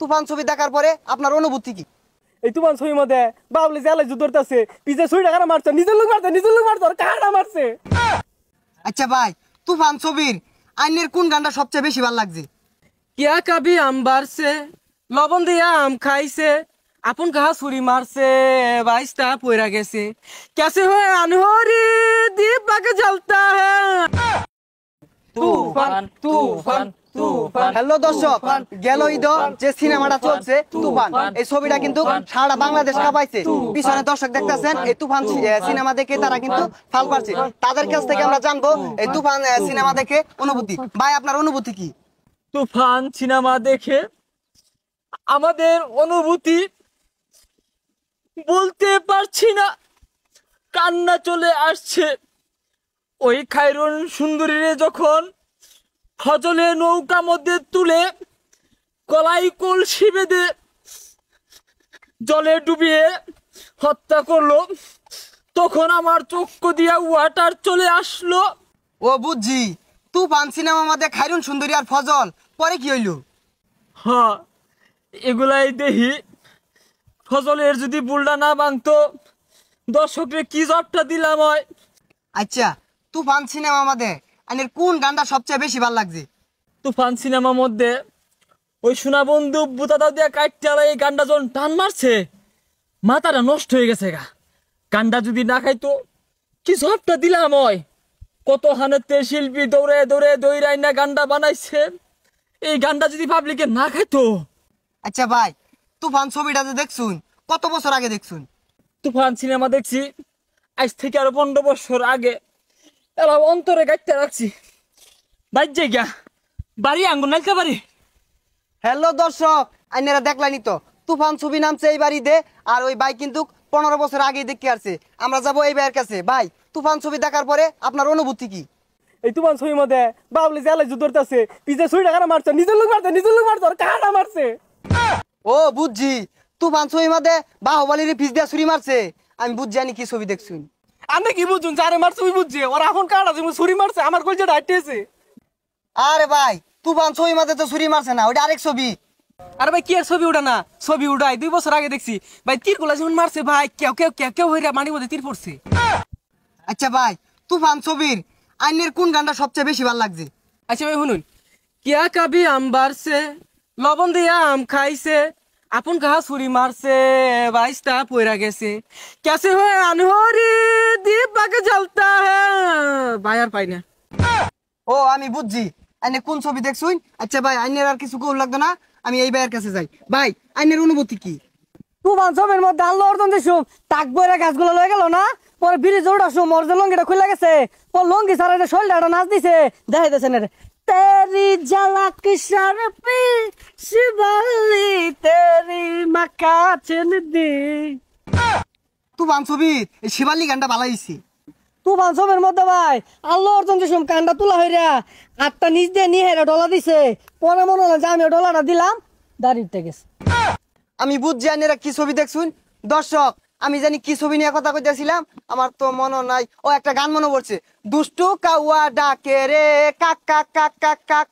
তুফান ছবি দেখার পরে আপনার অনুভূতি কি? এই তুফান ছবির মধ্যে বাবলি জেলে ধরতেছে, পিছে ছুরি কারা মারছে, নিজের লোক মারছে আর কারা মারছে। আচ্ছা ভাই, তুফান ছবির আইনের কোন গানটা সবচেয়ে বেশি ভালো লাগছে? কিয়া কাবি আম বারছে, লবণ দিয়া আম খাইছে, আপন কাহা ছুরি মারছে, বাইশটা পয়রা গেছে, कैसे हुए अनहोरी दीपक जलता है। তুফান তুফান তুফান। হ্যালো দর্শক, গেল ঈদ যে সিনেমাটা চলছে তুফান, এই ছবিটা কিন্তু সারা বাংলাদেশ কাঁপাইছে। পিছনে দর্শক দেখতেছেন, এই তুফান সিনেমা দেখে তারা কিন্তু ফাল পাচ্ছে। তাদের কাছ থেকে আমরা জানবো এই তুফান সিনেমা দেখে অনুভূতি। ভাই, আপনার অনুভূতি কি? তুফান সিনেমা দেখে আমাদের অনুভূতি বলতে পারছি না, কান্না চলে আসছে। ওই খায়রুন সুন্দরীরে যখন ফজলে নৌকা মধ্যে তুলে কলাই কলসি বেঁধে জলে ডুবিয়ে হত্যা করলো, তখন আমার চক্ষু দিয়া ওয়াটার চলে আসলো। ও বুঝছি, তুফান সিনেমা মধ্যে খায়রুন সুন্দরী আর ফজল পরে কি হইলো? হ্যাঁ, এগুলাই দেখি। ফজলের যদি বুলটা না ভাঙতো, দর্শকরে কি জবটা দিলাম হয়। আচ্ছা, তুফান সিনেমা মধ্যে আইনের কোন গানটা সবচেয়ে বেশি ভালো লাগছে? তুফান সিনেমার মধ্যে ওই সোনা বন্ধু বুতাটা দিয়ে কাটতে এই গানটা যখন টান মারছে, মাথাটা নষ্ট হয়ে গেছে গা। গানটা যদি না খাইতো, কি জবটা দিলাম হয়। কত হানেতে শিল্পী দৌড়ে দৌড়ে দৌড়াই না গানটা বানাইছে, এই গানটা যদি পাবলিকে না খাইতো। আচ্ছা ভাই, তুফান ছবিটা যে দেখছুন, কত বছর আগে দেখছুন? তুফান সিনেমা দেখছি আজ থেকে আরো 15 বছর আগে। এরা অন্তরে গাইতে রাখছি, বাইর গা বাড়ি আঙ্গুর নাইতে পারি। হ্যালো দর্শক, আইনেরা দেখলানি তো, তুফান ছবি নামছে এই বাড়িতে। আর ওই ভাই কিন্তু 15 বছর আগেই দেখে আসছে। আমরা যাবো এই ভাইয়ের কাছে। ভাই, তুফান ছবি দেখার পরে আপনার অনুভূতি কি? এই তুফান ছবির মধ্যে বাবলি জেলে ধরতেছে, পিছে ছুরি কারা মারছে, নিজের লোক মারছে আর কারা মারছে। ও বুঝছি, তুফান ছবির মধ্যে বাহুবলীর পিছ দিয়ে ছুরি মারছে। আমি বুঝছি আনি কি ছবি দেখছুন। আমি কি বুঝুন, যারে মারছে ওই বুঝছে, ওরা এখন কারা ছুরি মারছে, আমার কলজেটা হাঁটিয়েছে। আরে ভাই, তুফান ছবির মধ্যে তো ছুরি মারছে না, ওটা আরেক ছবি। আরে ভাই, কি আর ছবি উঠা না, ছবি উঠাই 2 বছর আগে দেখছি ভাই। তীর গুলা যেমন মারছে ভাই, কেউ কেউ কেউ কেউ হইরা মাটির মধ্যে তীর পড়ছে। আচ্ছা ভাই, তুফান ছবির আইনের কোন গানটা সবচেয়ে বেশি ভালো লাগছে? আচ্ছা ভাই শুনুন, কিয়া কাবি আম বারছে, লবণ দিয়া আম খাইছে, আপন কাহা ছুরি মারছে, বাইশটা পয়রা গেছে, कैसे हुए अनहोरी दीपक जलता है। ভাই আর পাই না। ও আমি বুঝছি আইনে কোন ছবি দেখছুন। আচ্ছা ভাই, আইনের আর কিছু কল লাগতো না, আমি এই ভাইয়ের কাছে যাই। ভাই, আইনের অনুভূতি কি? তুফান ছবির মধ্যে আল্লাহ অর্জন দিছুম, তাক বইরা গাছগুলো লয়ে গেল না, পরে ব্রিজ উঠাছুম, ওর যে লঙ্গিটা খুলে গেছে, ও লঙ্গি সারা শরীরটা নাচ দিছে, দেখাই দিয়েছে না। তেরি ঝলক শরপি শিবলি তেরি মাকা চেনদি। তুফান ছবির এই শিবালি গানটা ভালো হইছে। তুফান ছবির মধ্যে ভাই আল্লাহ অর্জন দিছুম, কানটা তুলা হইরা হাতটা নিচ দিয়ে নিয়ে ডলা দিছে, পরে মনে হলো যে আমি ডলাটা দিলাম, দাঁড়িয়ে গেছে। আমি বুঝছি আইনেরা কি ছবি দেখছুন। দর্শক, আমি জানি কি ছবি নিয়ে কথা কইতেছিলাম, আমার তো মনে নাই। ও একটা গান মনে পড়ছে, দুষ্টু কাউয়া ডাকে রে কাক কাক কাক কাক কাক।